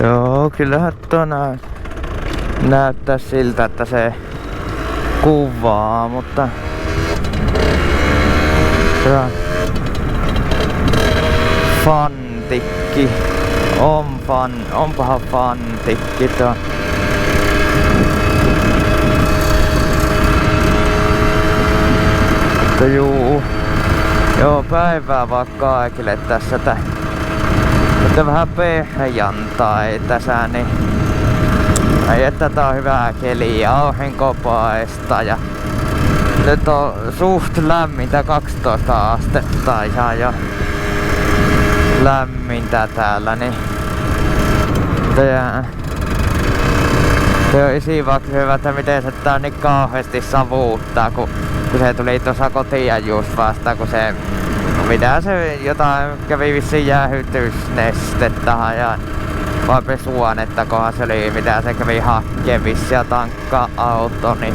Joo, kyllähän tuo näyttää siltä, että se kuvaa, mutta fantikki. Onpahan fantikki tuo. Mutta joo, päivää vaan kaikille tässä. Että vähän perjantai tässä, niin ai että tää on hyvää keliä, aurinko paistaa ja nyt on suht lämmintä, 12 astetta ihan jo lämmintä täällä, niin se on isi vaan hyvä, että miten se tää niin kauheasti savuuttaa, kun se tuli tuossa kotiin just vasta, kun se mitä se jotain kävi vissiin jäähytysnestettä ja vai pesuainetta, kohan se oli mitä se kävi hakkeen vissiin ja tankkaa auto, niin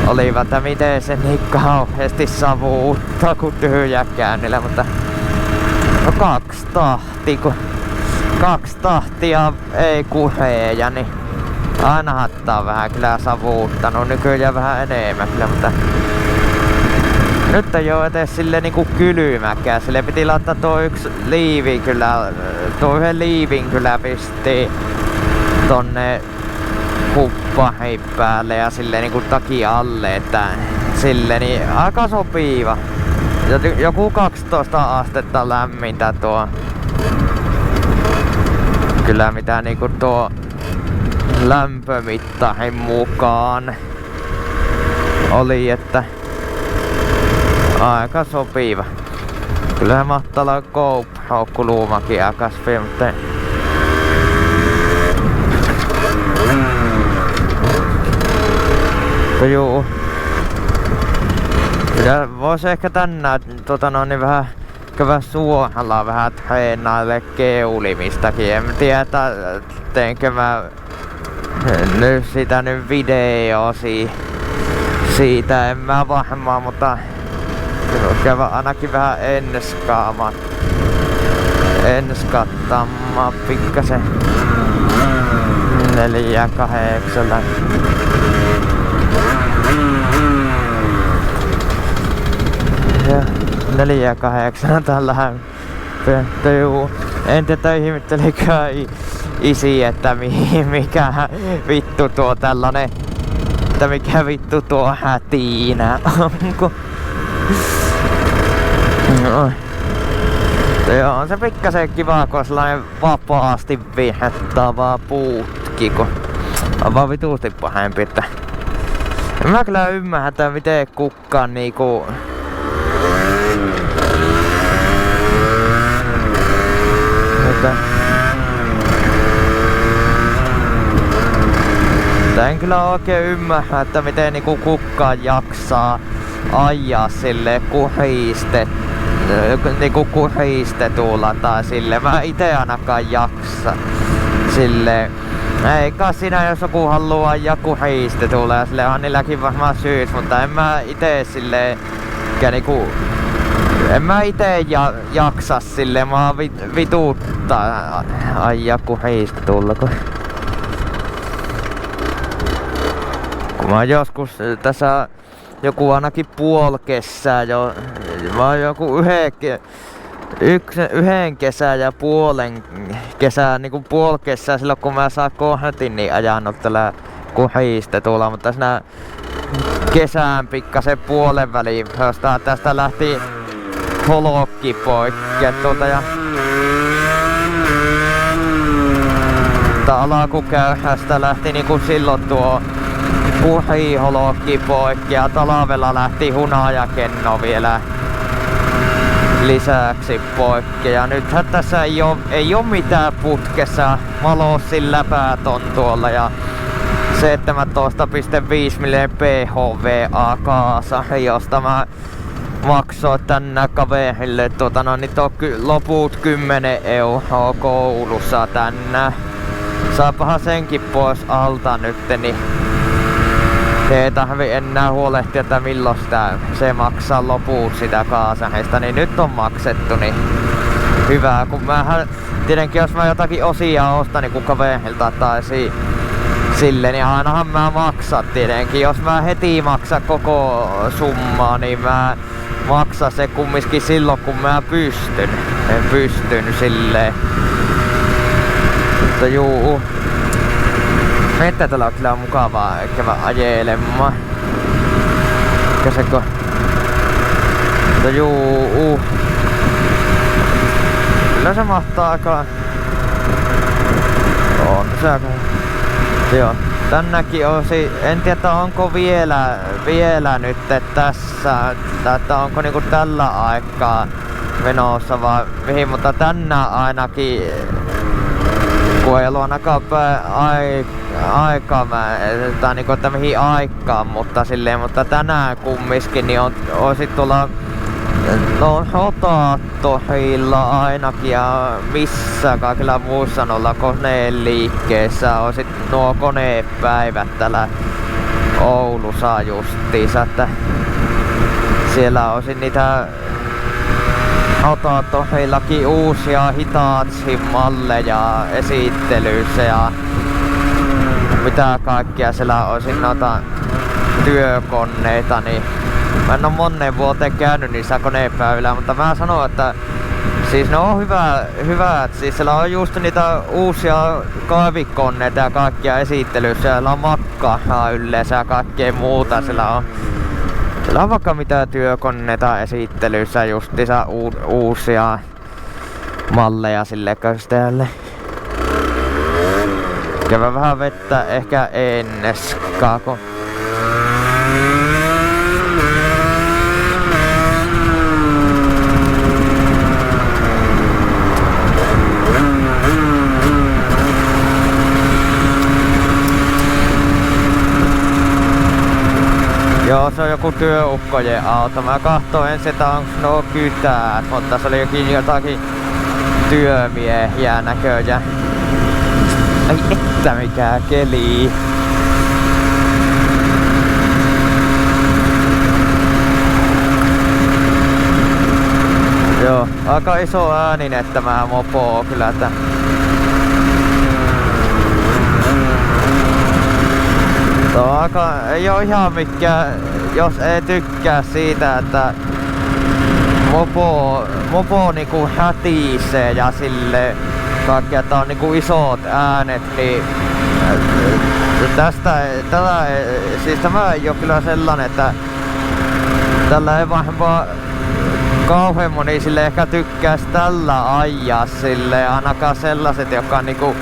olivat, että miten se niin kauheasti savuuttaa kun tyhjäkäynnillä, mutta no kaksi tahtia ei kuheja, niin ainahan tää on vähän kyllä savuuttanut, nykyään vähän enemmän kyllä, mutta nyt ei oo edes silleen niinku kylmäkään, sille piti laittaa tuo yksi liivi kyllä, tuo yhden liivin kyllä pisti tonne kuppahin päälle ja silleen niinku takia alle, että silleen niin aika sopiva. Joku 12 astetta lämmintä tuo. Kyllä mitä niinku tuo lämpömittarin mukaan oli, että aika sopiva. Kyllähän mahtaa olla GoPro-kulumakin aika sopiva, mutta juu. Kyllä vois ehkä tänään niin vähän käydä suohalla vähän treenaille keulimistakin. En tiedä, teenkö mä nyt sitä videoa siitä, en mä varmaan, mutta käydä ainakin vähän enskattamaan pikkasen 4-8. Ja 4-8 tällä juu. En tiedä ihmettelikö isi, että mikä vittu tuo tällainen, että mikä vittu tuo hätiinä onko. No. Joo, on se pikkasen kiva, kun on sellainen vapaasti vihettävä putki, kun on vaan vituusti pahempi, että en mä kyllä ymmärrä, miten kukaan niinku en kyllä oikein ymmärrä, että miten niinku kukaan jaksaa ajaa sille niinku kuhistetulla tai sille. Mä ite ainakaan jaksa sille. Eikä siinä jos joku haluaa ajaa kuhistetulla ja sille on niilläkin varmaan syyt, mutta en mä ite sille niinku en mä ite jaksa sille, mä vituuttaa ajaa kuhistetulla. Kun mä joskus tässä joku ainakin puolkesää jo, mä oon joku yhden kesän ja puolen kesän, niinku puolkesää silloin kun mä saan kohtin, niin ajanut tällä kuhistetulla, mutta siinä kesän pikkasen puolen väliin, tästä lähti holokki poikki ja alakukäyhästä lähti niinku silloin tuo kuhiholokki poikki ja talvella lähti hunajakenno vielä lisäksi poikki. Ja nythän tässä ei oo mitään putkessa, Malossin läpäät on tuolla ja 17,5 mm PHVA kaasa, josta mä maksoin tänne kaverille niin loput 10 € koulussa tänne. Saapahan senkin pois alta nyt, niin ei tarvi enää huolehtia, että milloin se maksaa loput sitä kaasahesta, niin nyt on maksettu, niin hyvä, kun mähän tietenkin jos mä jotakin osia ostan niin kaverilta tai sille, niin ainahan mä maksan tietenkin. Jos mä heti maksan koko summaa, niin mä maksan se kumminkin silloin kun mä pystyn silleen. Mutta juu. Että tällä on kyllä mukavaa käydä ajelemaan. Käsekö? Mutta juu. Kyllä se mahtaa aika... On se aika... Joo. Tänäkin osi, en tiedä onko vielä nyt tässä, että onko niinku tällä aikaa menossa vai mihin, mutta tänään ainakin, kun ei ollut ainakaan aikaa, tai niinku, että mihin aikaan, mutta tänään kumminkin niin oisin tuolla Rotaattorilla ainakin ja missä kaikilla muissa noilla koneliikkeessä on sit nuo konepäivät täällä Oulussa justiinsa, että siellä osin niitä Rotaattorillakin uusia Hitachi malleja esittelyssä ja mitä kaikkia siellä osin noita työkoneita, niin mä en oo moneen vuoteen käynyt niissä konepäivillä, mutta mä sanon, että siis ne on hyvät. Siis siellä on just niitä uusia kaivikoneita ja kaikkia esittelyssä. Siellä on makkaraa yleensä ja kaikkea muuta. Siellä on vaikka mitä työkoneita esittelyssä, justiinsa uusia malleja silleen kösteelle. Käydään vähän vettä ehkä enneskaan, kun joo, se on joku työukkojen auto. Mä katsoin ensin, että onks nuo kytäät, mutta se oli jotakin työmiehiä näköjään. Ai että mikä keli. Joo, aika iso ääninen tämä mopo kyllä, että ei oo ihan mikään, jos ei tykkää siitä, että mopo niinku hätisee ja sille kaikki, että on niinku isot äänet, niin siis tämä ei oo kyllä sellainen, että tällä ei vaan kauhean moni sille ehkä tykkäis tällä ajaa sille, ainakaan sellaiset, jotka on niinku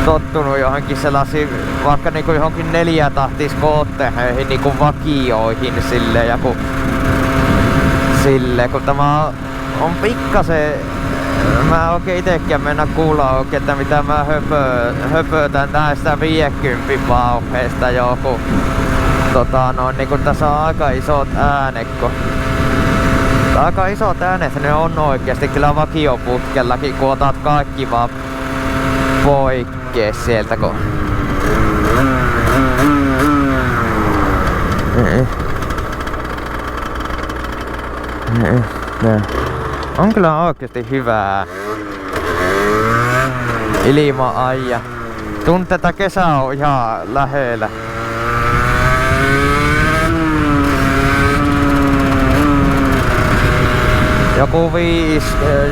tottunut johonkin sellaisiin, vaikka niinku johonkin 4-tahtis kootteihin niinku vakioihin sille ja kun tämä on pikkasen, mä oikein itekään mennä kuulla oikein, että mitä mä höpötän näistä 50 vauheista joku niinku tässä on aika isot äänet, aika isot äänet ne on oikeesti kyllä vakioputkellakin, kun otat kaikki vaan poikkee sieltä, kun on kyllä oikeesti hyvää ilma-aija. Tuntuu, että kesä on ihan lähellä.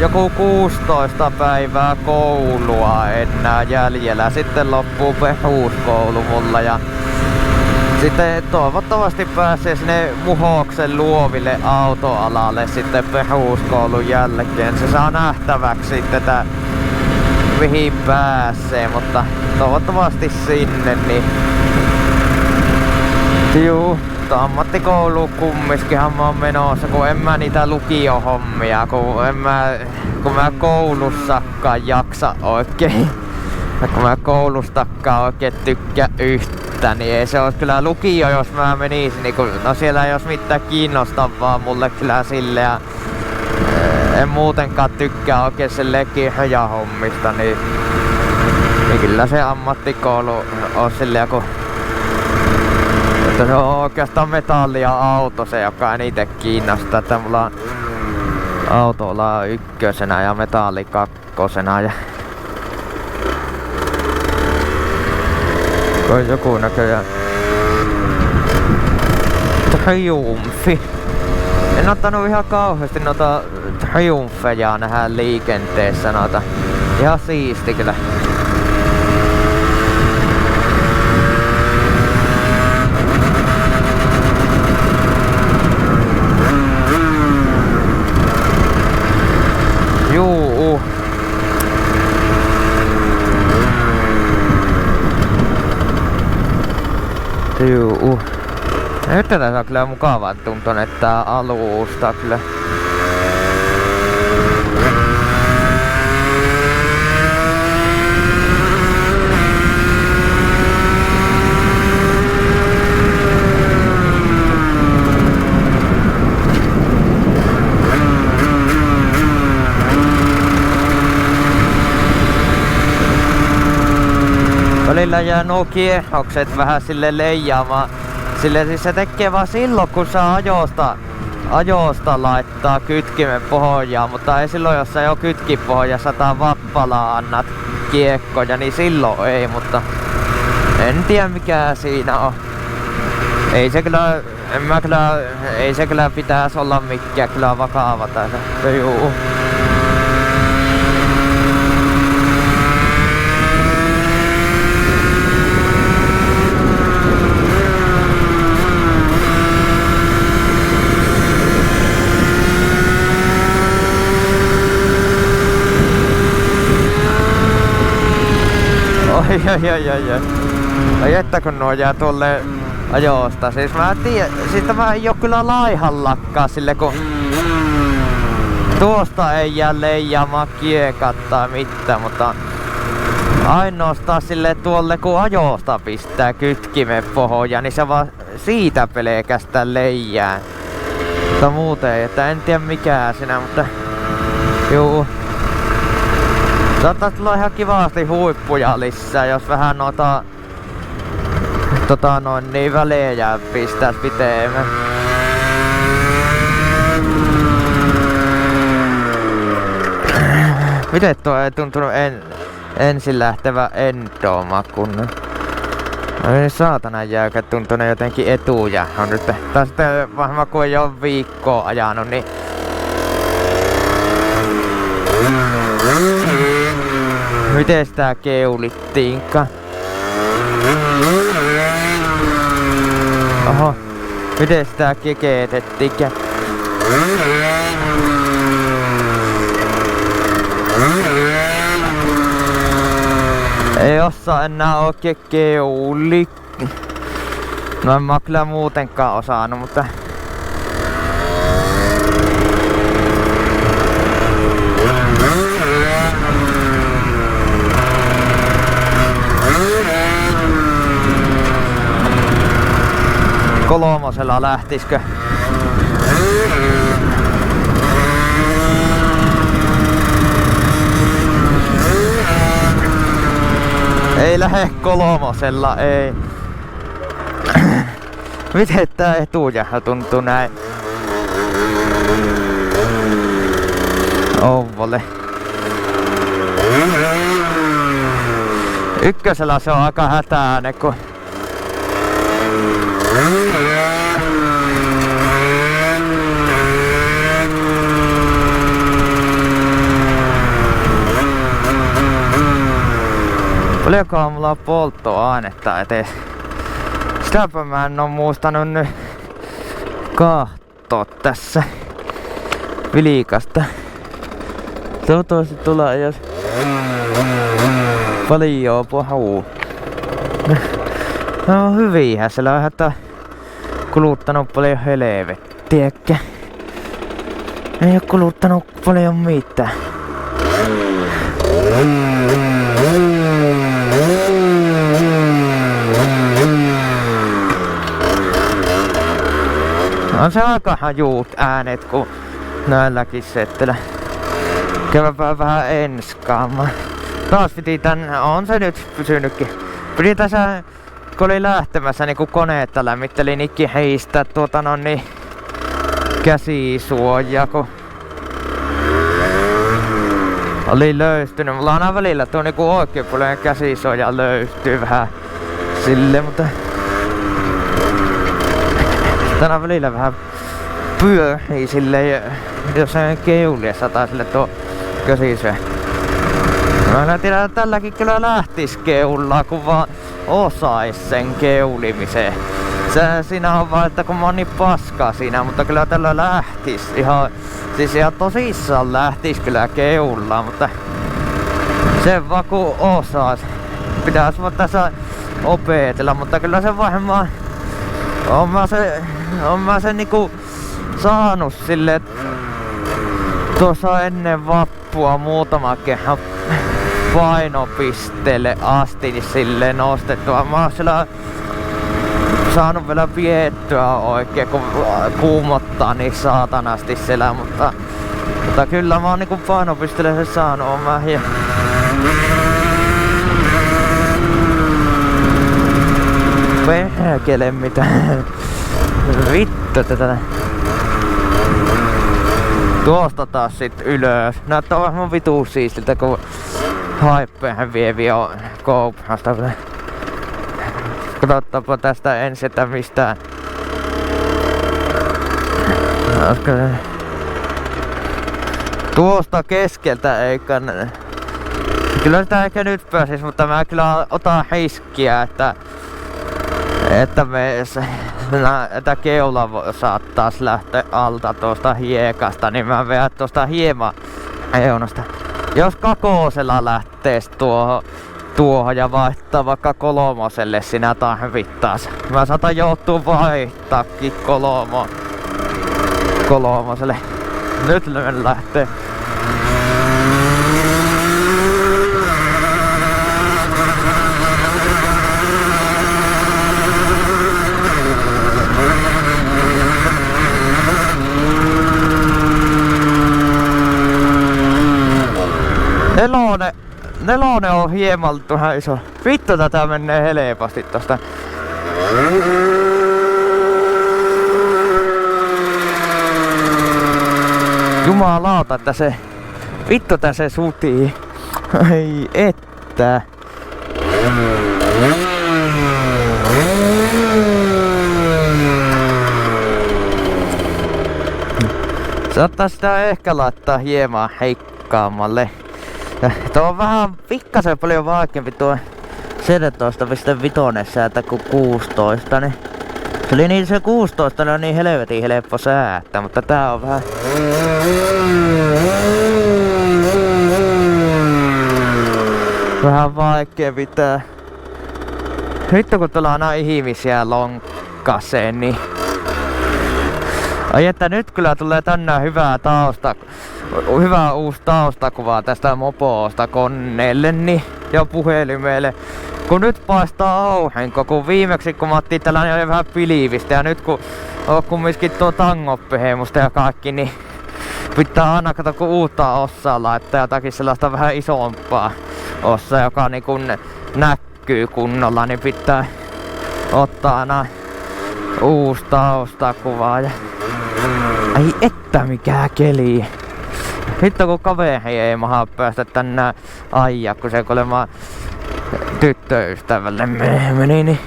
Joku 16 päivää koulua enää jäljellä. Sitten loppuu peruskoulu mulla ja sitten toivottavasti pääsee sinne Muhoksen luoville autoalalle sitten peruskoulun jälkeen. Se saa nähtäväksi sitten, että mihin pääsee, mutta toivottavasti sinne, niin juu. Ammattikouluun kumminkinhan mä oon menossa, kun en mä niitä lukiohommia, kun mä koulussakaan jaksa oikein. Ja kun mä koulustakaan oikein tykkää yhtä, niin ei se ois kyllä lukio, jos mä menisin, niin kun, no siellä ei ois mitään kiinnostavaa mulle kyllä sille ja en muutenkaan tykkää oikein silleen kirjahommista, niin kyllä se ammattikoulu on silleen, kun se on oikeastaan metalli ja auto se, joka eniten kiinnostaa, että mulla Autolla ykkösenä ja metalli kakkosena ja on joku näköjään Triumphi. En ottanut ihan kauheasti noita Triumfeja nähdä liikenteessä noita. Ihan siisti kyllä. Juu. Juu. Nyt tässä on kyllä mukavan tuntunen tää alusta kyllä. Välillä jää nuo kierrokset vähän sille leijaamaan. Sille siis se tekee vaan silloin kun sä ajosta laittaa kytkimen pohjaan, mutta ei silloin jos sä jo kytkipohjassa tai vappalaa annat kiekkoja, niin silloin ei, mutta en tiedä mikä siinä on. Ei se kyllä, ei se kyllä pitäisi olla mikään kyllä vakava tässä. Juu. Ai että kun nuo jää tuolle ajosta. Siis mä en tiedä, siitä mä en oo kyllä laihallakaan sille kun tuosta ei jää leijaamaan kiekat tai mitään, mutta ainoastaan sille tuolle kun ajosta pistää kytkimen pohjaan, niin se vaan siitä pelkästään leijää. Mutta muuten ei, että en tiedä mikä sinä, mutta juu. Saattaa tulla ihan kivasti huippuja lisää, jos vähän noita niin välejä pistäis pitemmän. Miten tuo ei tuntunut ensin lähtevä endoma kun ei saatana jäykä tuntunut jotenkin etuja on nyt. Tai sitten varmaan kun ei oo viikkoa ajanut niin miten sitä keulittiinkaan? Oho, miten sitä keketettiinkään? Ei osaa enää oikein keuli. No en mä kyllä muutenkaan osannut, mutta kolmosella lähtiskö? Ei lähde kolmosella, ei. Miten tää etujaha tuntuu näin? Ouvole. Ykkösellä se on aika hätääne, kun paljonkohan mulla on polttoainetta eteen. Sitäpä mä en oo muistanut nyt kahtoo tässä vilikasta. Toivottavasti tulee jos paljon pohuu. No hyvihän siellä on ihan kuluttanut paljon helvettiäkkä. Ei oo kuluttanut paljon mitään. On se aika hajuut äänet kun näilläkin settelä. Käydäpä vähän enskaamaan. Taas piti tän, on se nyt pysynytkin. Piti tässä kun oli lähtemässä niinku koneetta lämmittelin niin heistä käsisuojaa kun oli löystynyt. Mulla aina välillä tuo niinku oikeapuolinen käsisoja löystyy vähän sille, mutta tänä välillä vähän pyörii silleen, jos sen keulia tai sille tuo käsisoja. Mä en tiedä, tälläkin kyllä lähtis keulaa, kun vaan osais sen keulimiseen. Siinä on vaan, että kun mä oon niin paskaa siinä, mutta kyllä tällä lähtis ihan, siis ihan tosissaan lähtis kyllä keulaa, mutta se vaan kun osais. Pitäis vaan tässä opetella, mutta kyllä se varmaan on mä sen niinku saanut silleen tuossa ennen vappua muutama kerran painopisteelle asti niin silleen nostettua. Mä oon siellä saanut vielä viettyä oikein, kun kuumottaa niin saatanasti siellä, mutta kyllä mä oon niinku painopisteelle se saanut. Oon mä perkele mitä vittu tätä. Tuosta taas sit ylös. Näyttää vähän vituu siistiltä, kun haippehän vievi on GoProsta. Katsotaanpa tästä ensin, että mistään. Tuosta keskeltä ei kannata. Kyllä sitä ehkä nyt pääsis, mutta mä kyllä otan riskiä, että keula saattaisi lähteä alta tuosta hiekasta, niin mä vedän tuosta hieman reunasta. Jos kakosella lähtees tuohon ja vaihtaa vaikka kolmoselle sinä tarvittaas. Mä saatan joutua vaihtaakin kolmoselle. Nyt lähtee. Nelonen on hieman vähän iso. Vittu, tätä menee helposti tosta. Jumalauta, että se... Vittu, että se sutii. Ei että. Saattaa sitä ehkä laittaa hieman heikkaammalle. Tuo on vähän pikkasen paljon vaikeampi tuo 17.5 säätä kuin 16, niin se oli niin se 16 on niin helvetin helppo säätää, mutta tää on vähän vaikea pitää. Vittu kun tuolla on aina ihmisiä lonkkaseen, niin ai että nyt kyllä tulee tänään hyvä uusi taustakuva tästä mopoosta koneelle niin, ja puhelimelle. Kun nyt paistaa aurinko, kun viimeksi kun mä ottiin tällainen oli vähän pilivistä ja nyt kun on kumminkin tuo tangoppehemusta ja kaikki, niin pitää aina kato kun uutta ossaa laittaa jotakin sellaista vähän isompaa osaa, joka niin kun näkyy kunnolla, niin pitää ottaa aina uusi taustakuva. Ja ai että mikä keli. Hitto kun kaveri ei maha päästä tänään ajaa, kun se kuulemma tyttöystävälle meni, niin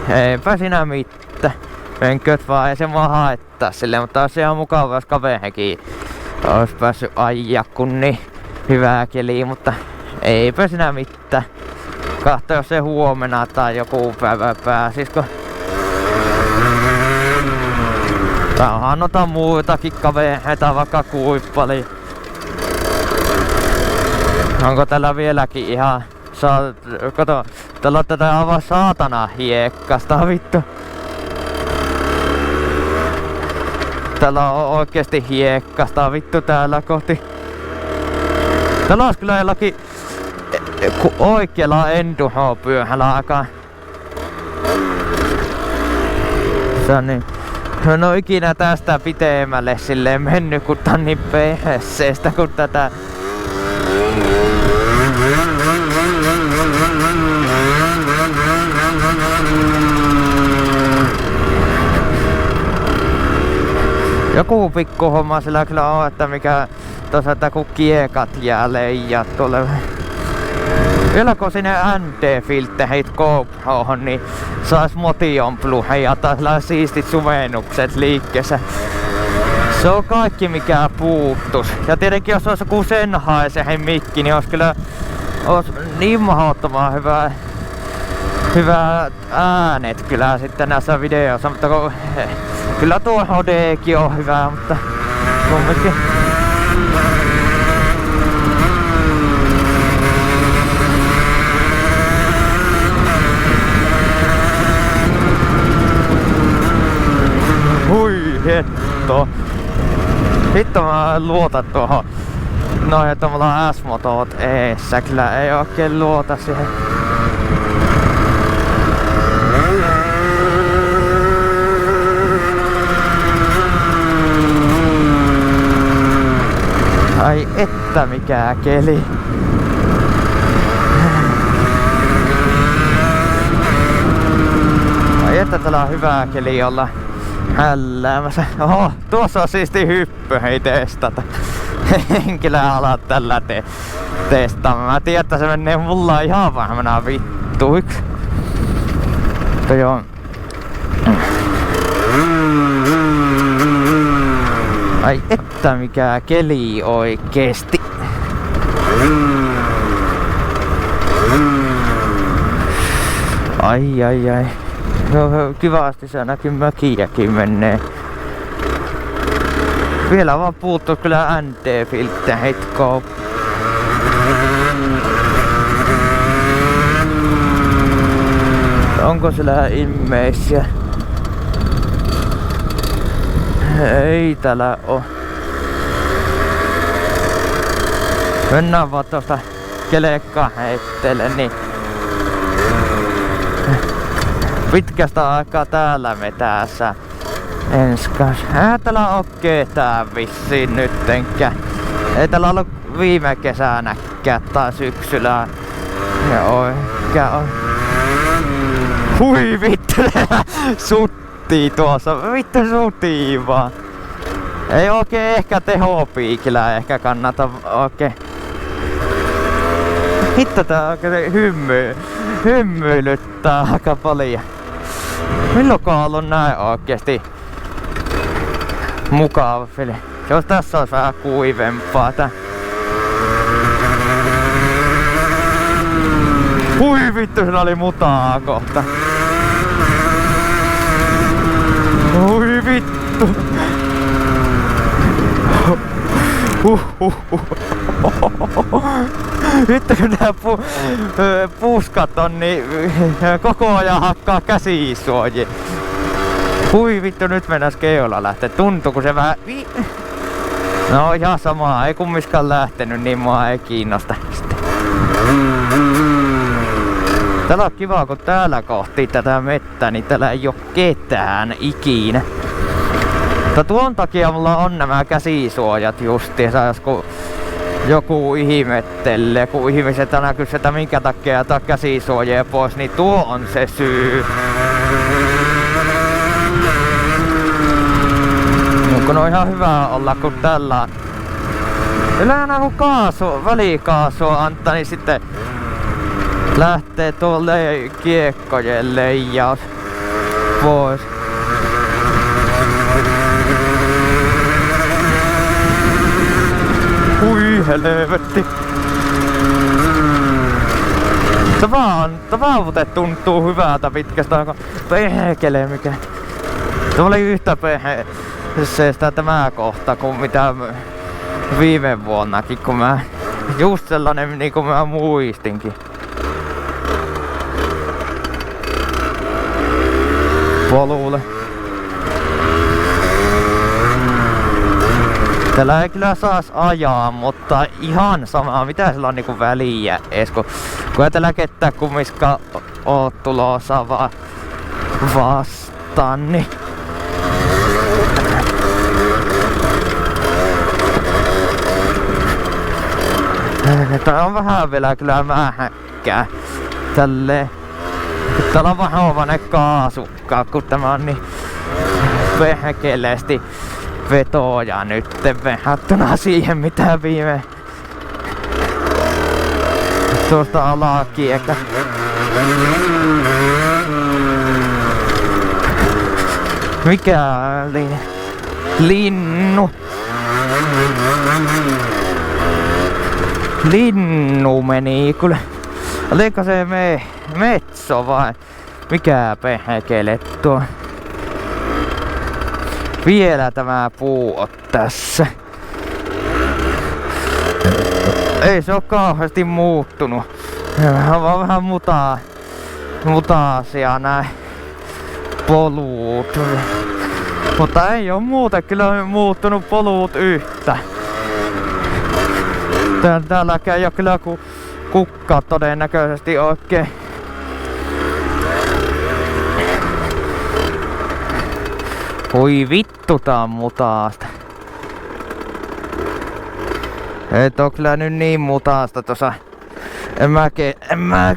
eipä sinä mitään. Menköt vaan, ei se mua haittaa silleen, mutta olisi ihan mukava, jos kaverikin olisi päässyt ajaa, kun niin hyvää keliä, mutta eipä sinä mitään. Kahto jos se huomenna tai joku päivä pääsisikö. Tähän noita muitakin kavereita vaikka kuippali. Onko täällä vieläkin ihan kato, täällä on tätä aivan saatana hiekkasta vittu. Täällä on oikeesti hiekkasta vittu täällä kohti. Täällä olisi kyllä jollakin oikealla enduro-pyöhällä aika. Se on niin. En oo ikinä tästä pitemmälle silleen mennyt, kun tää on niin perseestä kun tätä. Joku pikku homma sillä kyllä on, että mikä tuossa, että kun kiekat jää leijaa tuolle. Vielä kun sinne ND-filtterit GoProhon, niin sais motion pluhe ja taas siistit suvennukset liikkeessä. Se on kaikki mikä puuttus. Ja tietenkin jos olisi joku Sennheiserin mikki, niin olisi kyllä niin mahdottoman hyvä äänet kyllä sitten näissä videoissa, mutta kyllä tuo HD:kin on hyvä, mutta kumminkin. Hui hitto. Hitto mä luotan tuohon. No että mulla on S-motot eessä, kyllä ei oikein luota siihen. Ai että mikä keli. Ai että täällä on hyvä keli olla hälläämässä. Oho, tuossa on siisti hyppy, hei testata. En kyllä ala tällä testaamaan. Mä tiedän, että se menee mulla ihan vähemmänä vittuiksi. Mutta joo. Ai että mikä keli oikeesti. Ai. Joo, kivasti se ainakin mökiäkin menee. Vielä vaan puuttuu kyllä ND-filtterit GoPro. Onko siellä immeisiä? Ei täällä oo. Mennään vaan tosta kelekkaa heittele, niin pitkästä aikaa täällä metässä enskas. Täällä on ketään vissiin nyttenkään. Ei täällä ollut viime kesänäkään tai syksyllä. Ja oikein on. Hui vittu, suttii tuossa. Vittu sutii vaan. Ei oikein ehkä tehopiikillä ehkä kannata oikein. Hitto tää oikein hymyilyttää aika paljon. Milloinkaan on ollut näin oikeesti mukava peli. Jos tässä olisi vähän kuivempaa tää. Hui vittu, siinä oli mutaa kohta. Hui vittu. Vittu kun nää puuskat on niin koko ajan hakkaa käsisuojia. Hui vittu, nyt mennäs keula lähtee. Tuntuu se vähän. No ihan samaa, ei kummiskaan lähtenyt, niin mua ei kiinnosta. Täällä on kiva, kun täällä kohti tätä mettä, niin täällä ei oo ketään ikinä. Mutta tuon takia mulla on nämä käsisuojat justiinsa, jos joku ihmettelee, kun ihmiset aina kysyy, että minkä takia jätää käsisuojia pois, niin tuo on se syy. Kun on ihan hyvä olla, kun tällä yleensä kun välikaasua antaa, niin sitten lähtee tuolle kiekkojen leijaus pois. Hui helvetti. Tämä muuten tuntuu hyvältä pitkästä aikaa. Perkele mikä. Tämä oli yhtä perseestä tämä kohta kuin mitä viime vuonnakin, kun mä just sellainen niin kuin mä muistinkin. Polulle. Täällä ei kyllä saas ajaa, mutta ihan sama mitä sillä on niinku väliä ees, kun ei täällä ketään kummiskaan oo tulossa vastaan, niin tää on vähän vielä kyllä mähäkkää tälleen. Täällä on vähän vanen kaasukkaa, kun tämä on niin perkeleesti vetoja nyt verrattuna siihen mitä viime tuosta alakiekä. Mikä oli? Linnu. Linnu meni kyllä. Oliko se metso vai mikä perkele tuo? Vielä tämä puu on tässä. Ei se oo kauheasti muuttunut. On vähän mutaasia näin polut. Mutta ei oo muuten kyllä muuttunut polut yhtä. Täälläkään ei oo kyllä kukka todennäköisesti oikein. Oi vittu, tää on mutaasta. Et oo kyllä nyt niin mutaasta tossa. En mä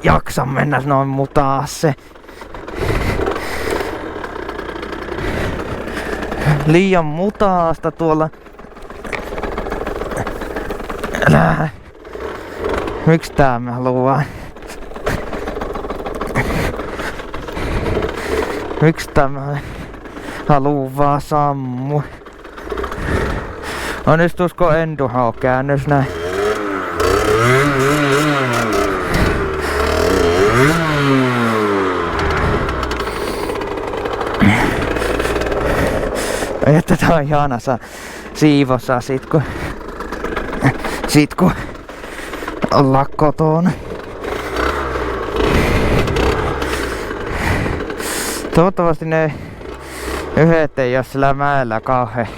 jaksa mennä noin mutaasse. Liian mutaasta tuolla. Älä. Miks tää mä haluan? Miks tämä haluu vaan sammua? Onnistuusko Enduho-käännös näin? Että tää on ihana siivossa sit kun ollaan kotona. Toivottavasti ne yhdet ei oo sillä mäellä kauhean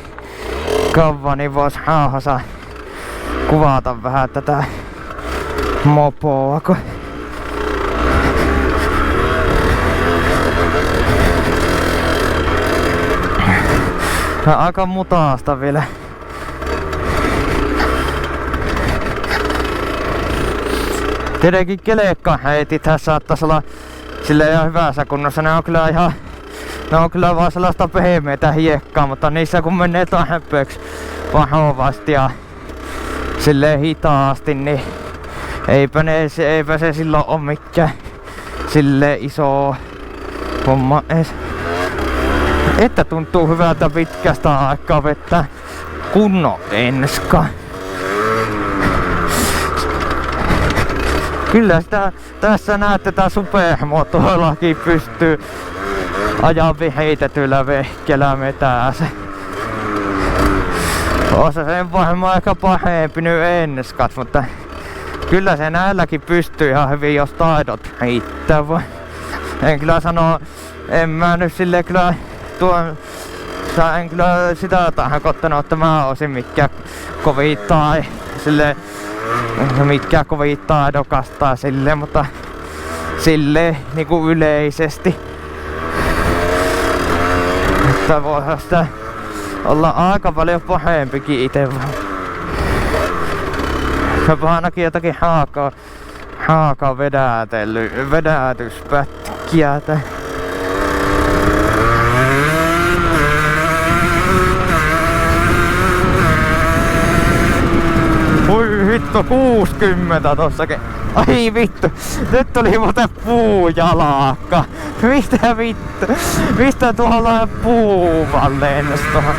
kauan, niin vois rauhassa kuvata vähän tätä mopoa. Aika mutaasta vielä. Tietenkin kelekkaheitithän saattais olla silleen ihan hyvässä kunnossa. Ne on kyllä vaan sellaista pehmeitä hiekkaa, mutta niissä kun menee tarpeeksi vahovasti ja silleen hitaasti, niin eipä se silloin oo mikään silleen iso homma ees. Että tuntuu hyvältä pitkästä aikaa vetää kunnon enska. Kyllä sitä tässä näette, tää supermotoillakin pystyy ajaa heitetyllä vehkellä metäänsä. Osa sen varmaan ehkä pahempi nyt enskat, mutta kyllä se näilläkin pystyy ihan hyvin, jos taidot riittävät. En kyllä sano, en mä nyt silleen kyllä en kyllä sitä tarkoittanut, että mä olisin mikään kovin tai silleen mikään kovin taidokasta silleen, mutta silleen niinku yleisesti. Että voihan sitä olla aika paljon pahempikin ite vaan. Ainakin jotakin haaka vedätyspätkiä. Oi vittu, 60 tossakin. Ai vittu, nyt tuli muuten puujalakka. Mitä vittu? Mistä tuolla puuvan lennos tohon?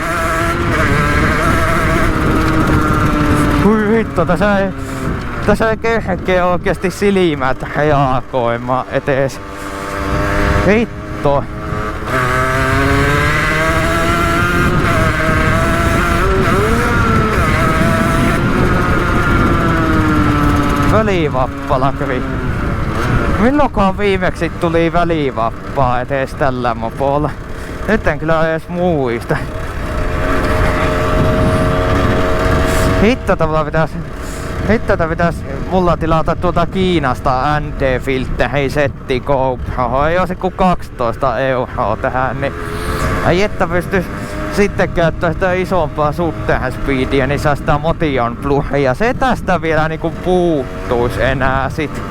Oi vittu, tässä ei kehkeä oikeesti silmät reagoimaan etees. Vittu. Välivappala kävi. Milloinkaan viimeksi tuli välivappaa etees tällä mopolla? Nyt en kyllä edes muista. Hitto pitäis mulla tilata tuolta Kiinasta ND-filtteri-setti GoPro. Ei olisi kuin 12 € tähän, niin ei että pystys sitten käyttää sitä isompaa suhtehan speedia, niin saa sitä Motion Plusia. Se tästä vielä niinku puuttuis enää sit.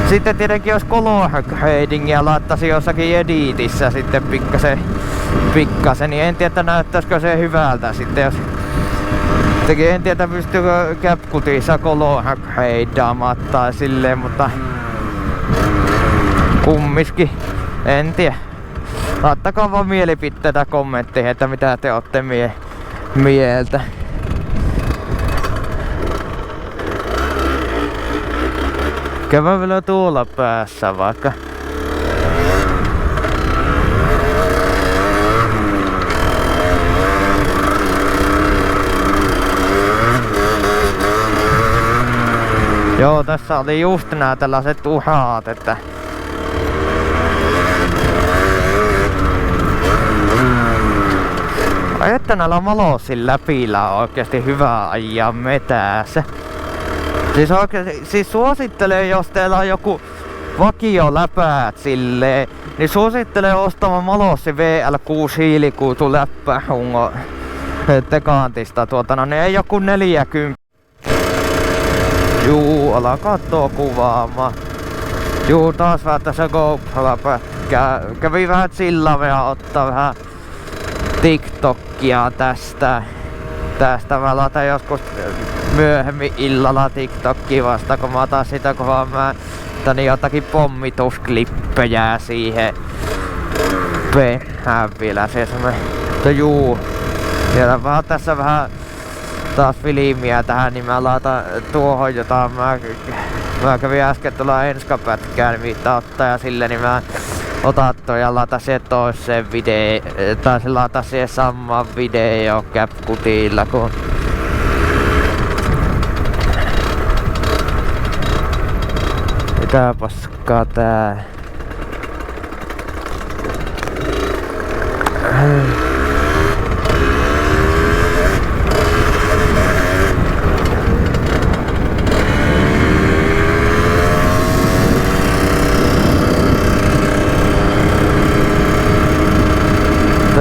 Sitten tietenkin jos color gradingia laittaisi jossakin editissä sitten pikkasen pikkasen, niin en tiedä näyttäisikö se hyvältä sitten, jos en tiedä pystyykö CapCutissa koloheiddaamaan tai silleen, mutta kumminkin, en tiedä. Laittakaa vaan mielipiteitä kommentteihin, että mitä te ootte mieltä. Käydään vielä tuolla päässä vaikka. Joo, tässä oli just nää tällaiset uhat, että että näillä Malossin läpillä on oikeesti hyvä ajaa metässä. Siis suosittelen, jos teillä on joku vakio läpäät silleen, niin suosittelen ostamaan Malossin VL6 hiilikuitu läppähungo Tekantista niin ei joku 40. Juu, ala kattoo kuvaamaan. Juu, taas vähän tässä GoPro-pätkää. Kävi vähän sillä ottaa vähän TikTokia tästä. Mä laitan joskus myöhemmin illalla TikTokia vasta, kun mä otan sitä kovaa niin jotakin pommitusklippejä siihen pehään vielä se semmoinen. Juu. Ja vähän tässä vähän taas filmiä tähän, niin mä laitan tuohon, jota mä kävin äsken tuolla enskapätkään nimittäin ottaa ja sille, niin mä otan toi ja laitan siihen toiseen video, tai se laitan siihen samaan video CapCutilla, kun mitä paskaa tää?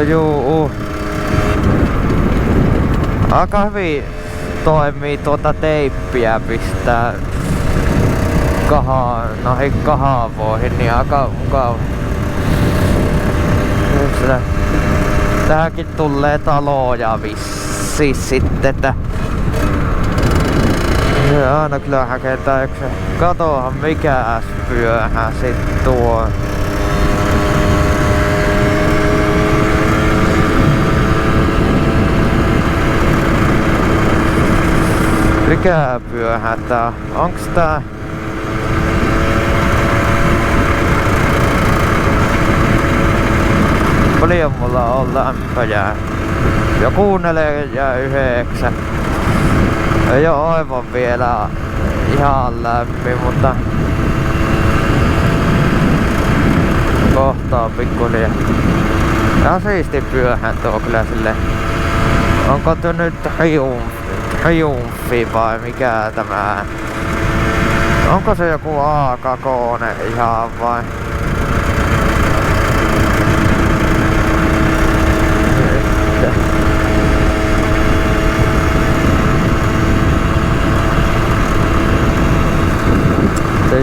Juu. Aika hyvin toimii tuota teippiä pistää noihin kahavoihin, niin aika mukava. Tähänkin tulee taloja vissiin sitten, että aina kyllä häketään yksi. Katohan mikä pyöhä sit tuo. Mikä pyöhä tää? Onks tää? Paljon mulla on lämpöjä? Joku 4,9. Ei oo aivan vielä ihan lämmin, mutta kohta on pikkulia. Ihan siisti pyöhän tuo kyllä sille. Onko tuo nyt Triumphi vai mikä tämä? Onko se joku A2 ihan vai?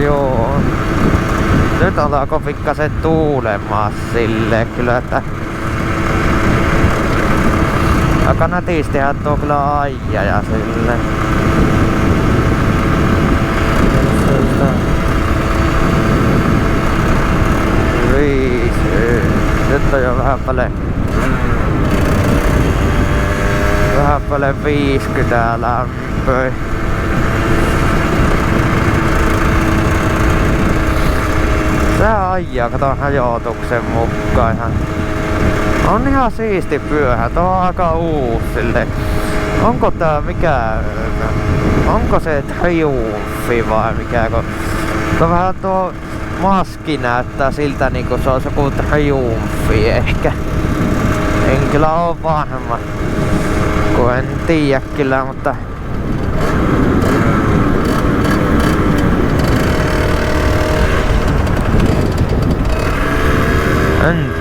Joo. Nyt alkaa pikkasen tuulemaan sille kyllä, että aika nätistihän tuo kyllä aija ja sille. Nyt on jo vähän paljon 50 lämpöä. Tää aijaa, kato hajotuksen mukaan ihan. On ihan siisti pyöhä, tuo on aika uusille. Onko tää mikä? Onko se Triumphi vai mikä? Tuo vähän tuo maski näyttää siltä niinku se olisi joku Triumphi ehkä. En kyllä oo varma. Kun en tiedä kyllä, mutta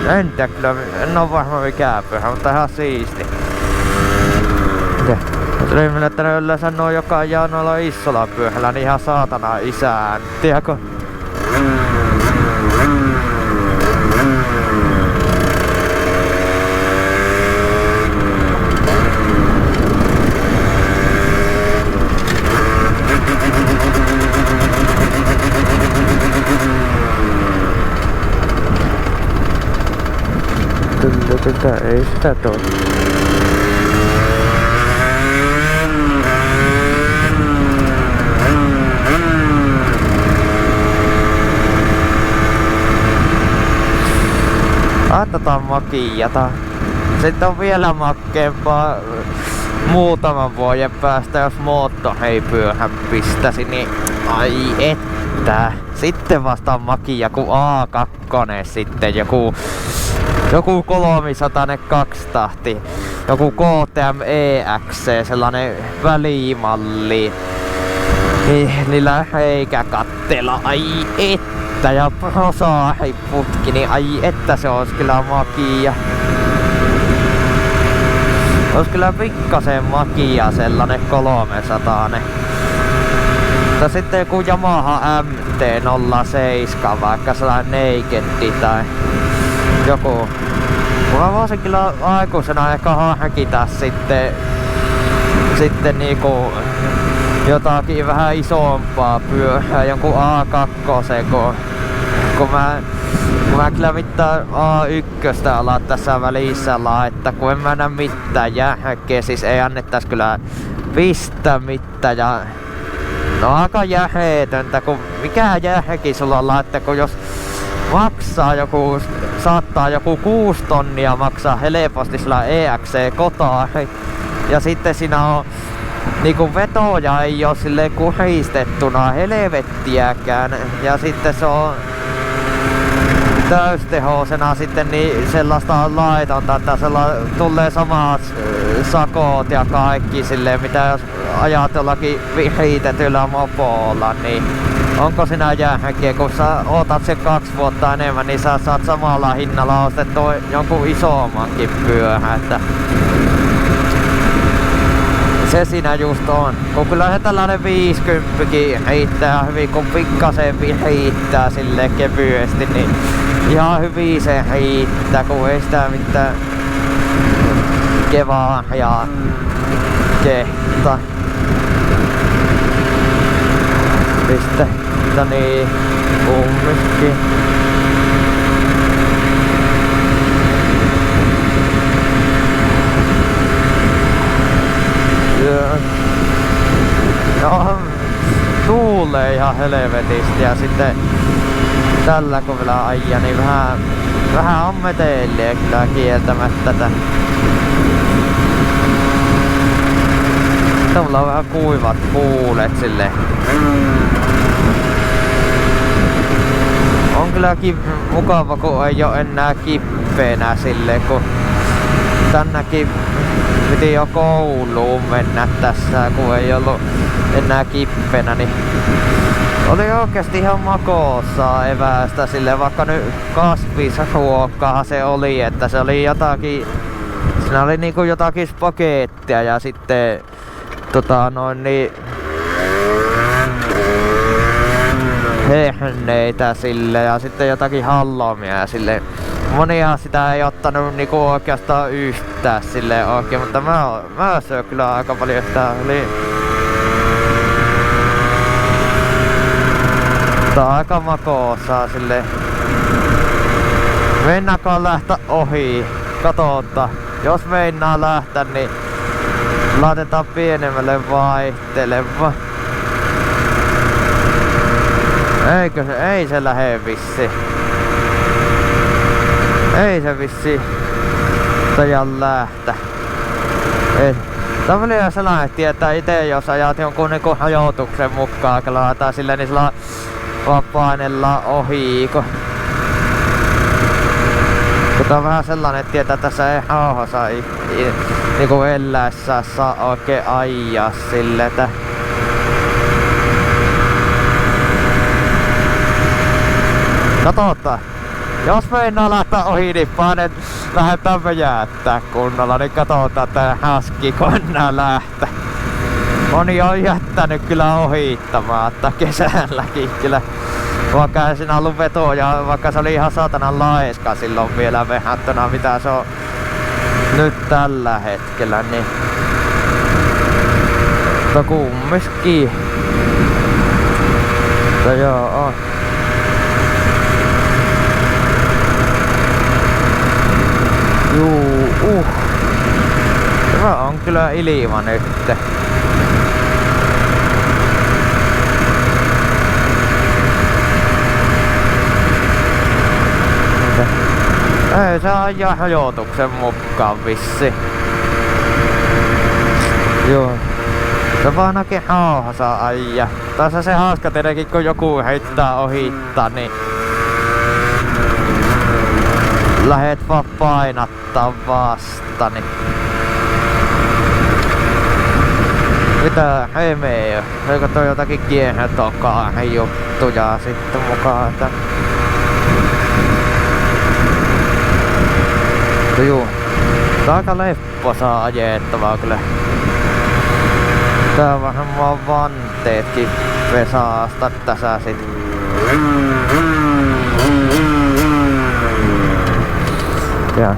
en tiedä kyllä, en oo varma mikään pyhä, mutta ihan siisti. Tuli minä, että ne yleensä nuo joka ajaa noilla isolla pyöhällä, niin ihan saatana isään, tiedätkö? Sitä ei sitä tule. Tätä makiata. Sitten on vielä makkeempaa muutaman vuoden päästä, jos moottorheipyöhän pistäisi, niin ai että. Sitten vasta makia kuin A2 sitten joku 302 tahti. Joku KTM EXC, sellainen välimalli. Niillä reikäkattella, ai että, ja prosaariputki, niin ai että se olisi kyllä makia. Olisi kyllä pikkasen makia sellainen 300. Mutta sitten joku Yamaha MT-07, vaikka sellainen Naked tai joku. Mä voisin kyllä aikuisena ehkä harkita sitten niinku jotakin vähän isompaa pyörää, jonkun A2, kun mä kyllä mitään A1 ala tässä välissä laittaa, kun en mä näe mitään järkeä, siis ei annettais kyllä pistää mitään ja no aika jäheetöntä, kun mikä järki sulla on laittaa, kun jos maksaa saattaa joku 6 tonnia maksaa helposti sillä EXC kotaari ja sitten siinä on niinku vetoja ei oo silleen kuristettuna helvettiäkään ja sitten se on täystehosena sitten niin sellaista laitonta, että tulee samat sakot ja kaikki silleen mitä jos ajat jollakin vihitetyllä mopolla, niin onko sinä järkeä, kun sä ootat sen 2 vuotta enemmän, niin sä saat samalla hinnalla ostettua jonkun isommankin pyöhän, että se siinä just on. Kun kyllä se tällainen 50kin riittää hyvin, kun pikkasen riittää silleen kevyesti, niin ihan hyvin se riittää, kun ei sitä mitään kevaa ja kehta. Piste, niin kumminkin. No, tuulee ihan helvetisti ja sitten tällä kun vielä ajaa, niin vähän ammetelee kyllä kieltämättä tätä. Sitten mulla on vähän kuivat puulet silleen. On kyllä mukava, kun ei oo enää kippeenä silleen, kun tänäkin piti jo kouluun mennä tässä, kun ei ollut enää kippeenä, niin oli oikeesti ihan makoosaa evästä silleen, vaikka nyt kasvisruokaa se oli, että se oli jotakin, siinä oli niinku jotakin spagettia ja sitten niin herneitä sille ja sitten jotakin hallomia sille. Monia sitä ei ottanut niinku oikeastaan yhtään silleen oikein, mutta mä syön kyllä aika paljon sitä. Tää on aika makoosaa silleen. Mennäänkö lähteä ohi? Katsotaan. Jos meinaa lähteä, niin laitetaan pienemmälle vaihteleva. Eikö se? Ei se lähe vissi. Ei se vissi tajan lähtä. Tää on vielä sellainen, että tietää ite jos ajat jonkun niinku hajoituksen mukaan, kun laitetaan silleen, niin sillä vaan painellaan ohi. Kun tää on vähän sellainen, että tietää, että tässä ei rauhassa niinku elläessä saa oikein ajaa silleen, että katsotaan. Jos meinaa lähteä ohi, niin paanen lähdetään jäättää kunnolla, niin katsotaan tää haski, kun enää lähteä. Moni on jättänyt kyllä ohittamatta kesälläkin kyllä. Vaikka ei siinä ollut vetoja, vaikka se oli ihan saatanan laiska silloin vielä verrattuna mitä se on nyt tällä hetkellä, niin mutta kumminkin. Mutta joo. Juu. kyllä ilma nyt. Ei se ajaa hajotuksen mukaan vissi. Joo. Se vaan ainakin hauhassa ajaa. Tässä se hauska tietenkin kun joku heittää ohittaa, niin lähet vaan painattaa vasta, niin mitä hemee, eikö toi jotakin kiehetokaan juttuja sitten mukaan, että juu, tää on aika lepposaa ajettavaa kyllä. Tää on vähän vaan vanteetkin vesaasta tässä sit. Ja.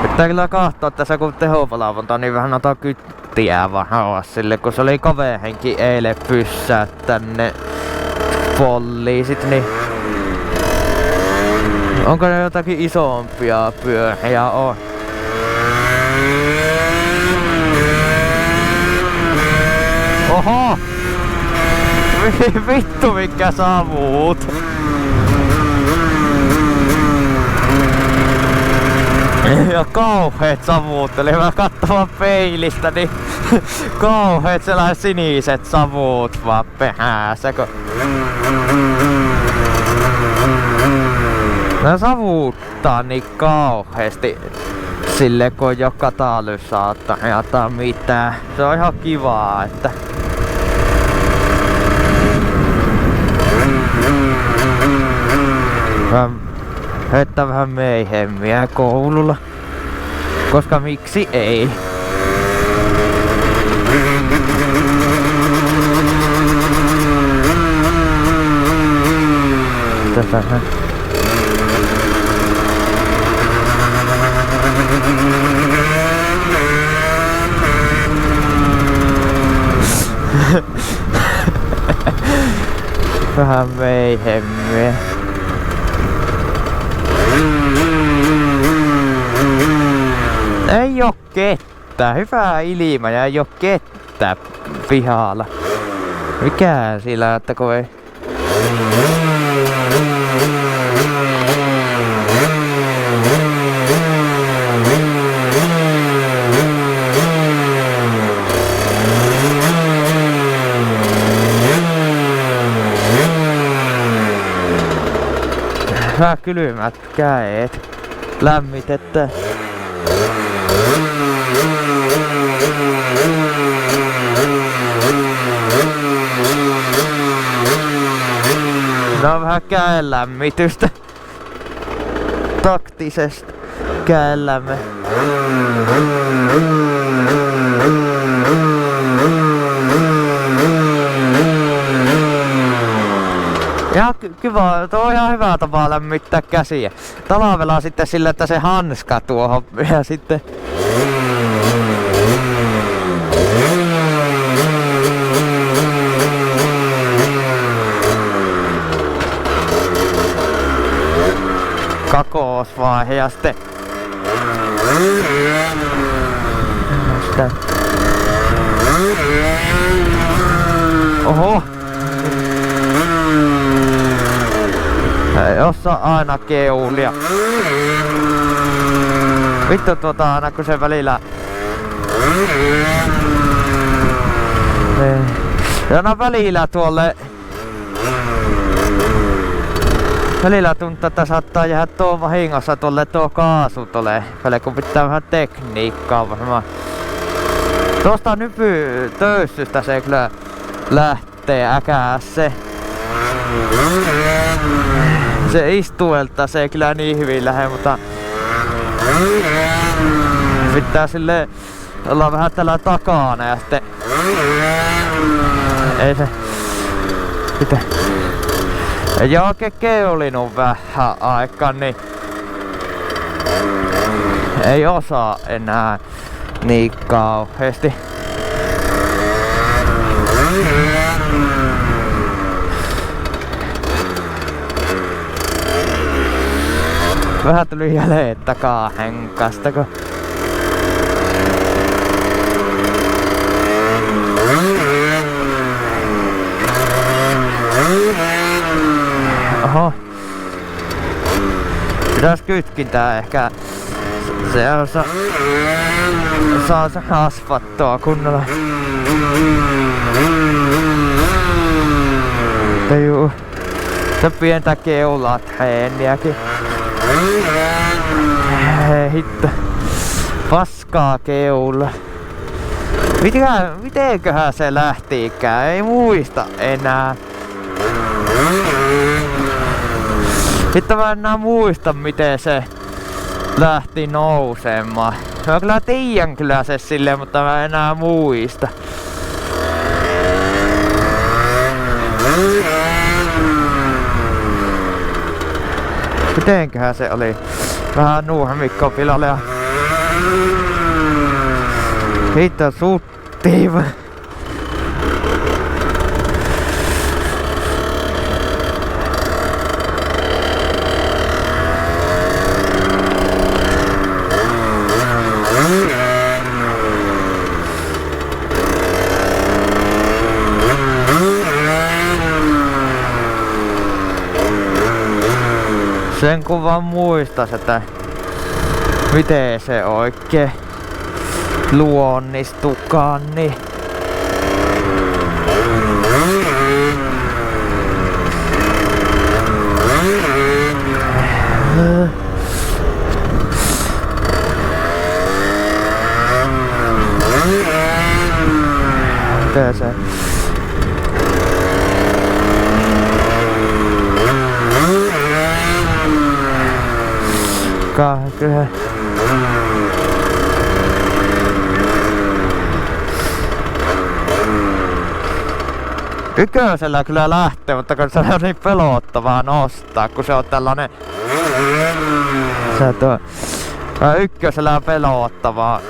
Pitää kyllä kahtoo tässä kun tehopalavonta, niin vähän ota kyttiä vaan sille, kun se oli kavehenkin eilen pyssää tänne poliisit, niin onko ne jotakin isompia pyöriä on? Oho! Vittu mikä savut! Ja kauheet savuutteli, mä katsoin peilistä, niin kauheet sellaiset siniset savut vaan pehäässä, kun mä savuuttaa niin kauheesti sille kun ei oo katalysaattoria tai mitään. Se on ihan kivaa, että heittää vähän meihemmiä koululla, koska miksi ei? Tässähän vähän meihemmiä. Ei oo ketään, hyvää ilma ja ei oo ketään pihalla. Mikä sillä, että kun ei vähän kylmät käet. Lämmitettä. No vähän käen lämmitystä. Taktisesta käellämme. Ja kiva, tuo on ihan hyvä tapa lämmittää käsiä. Talvella sitten sillä, että se hanska tuohon ja sitten kakousvaihe ja sitten oho! Ei osaa aina keulia. Vittu aina kun se välillä ja no välillä tuolle välillä tuntuu, että saattaa jäädä tuo vahingossa tuo kaasu tuolle välillä, kun pitää vähän tekniikkaa varmaan. Tuosta nypytöyssystä se kyllä lähtee äkäässä. Se istuelta se ei kyllä niin hyvin lähde, mutta pitää sille olla vähän tällä takana ja sitten ei se pitää. Ei oo oikein keulinut vähän aikaa, niin ei osaa enää niin kauheesti. Vähän tuli jälleen takaa henkasta, kun oho. Pitäis kytkintää ehkä. Se saa se asfattua kunnolla. Juu. Se pientä keulaa treeniäkin. Hitto. Paskaa keula. Mitenköhän se lähtiikään? Ei muista enää. Hitto mä enää muista miten se lähti nousemaan. Mä kyllä tiedän kyllä se silleen, mutta mä enää muista. Mitenköhän se oli? Vähän nuuhemikko pilalle ja hitto suttiin. Sen kun vaan muistas, että miten se oikein luonnistukaan, niin miten se kyllä. Ykkösellä kyllä lähtee, mutta kun se on niin pelottavaa nostaa, kun se on tällainen. Se tuo. Ykkösellä on pelottavaa.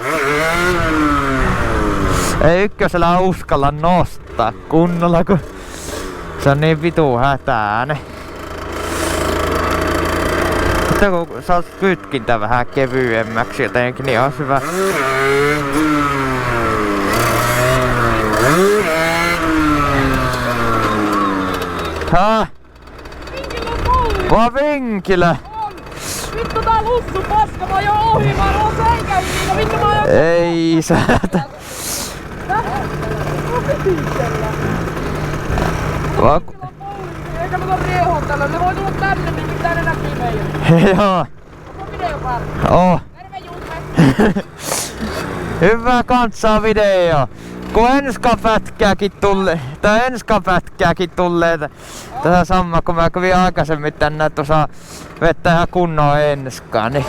Ei ykkösellä uskalla nostaa kunnolla, kun se on niin vitu hätääne. Mutta kun saat kytkintä vähän kevyemmäksi jotenkin, niin on hyvä. Hää? Vinkilä on koulu! Vaan vinkilä! On! Vittu tää lussu paska, mä oon ohi, mä oon seikä yli, vittu mä oon... Ei säätä! Vaan... Vinkilä on koulu, eikä mä riehoa tällä, ne voi tulla tänne, niin pitää ne näkyy meidän. Joo! Onko video päällä? Oo! Terve Juupe! Hyvä kanssa video! Kun enskapätkääkin tulee tässä sama, kun mä kävin aikaisemmin tänne, että osaa vettä ihan kunnon enskaa, niin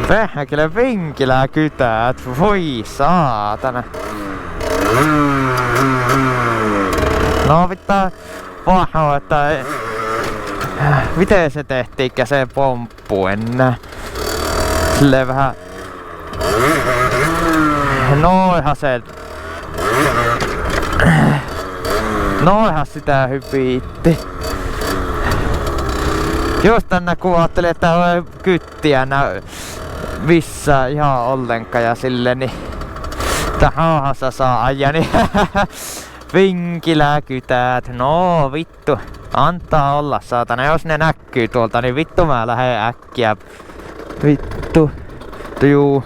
vähän kyllä vinkilää kytäät, voi saatana. No pitää pahoa, että miten se tehtiinkään se pomppu enää. Silleen vähän noihan sitä hypiitti. Just tänne kun ajattelin, että on kyttiä missä ihan ollenkaan ja silleen niin tahahassa saa ajaa, niin vinkilää kytäät. No vittu, antaa olla saatana. Jos ne näkyy tuolta, niin vittu mä lähden äkkiä. Vittu. Juu.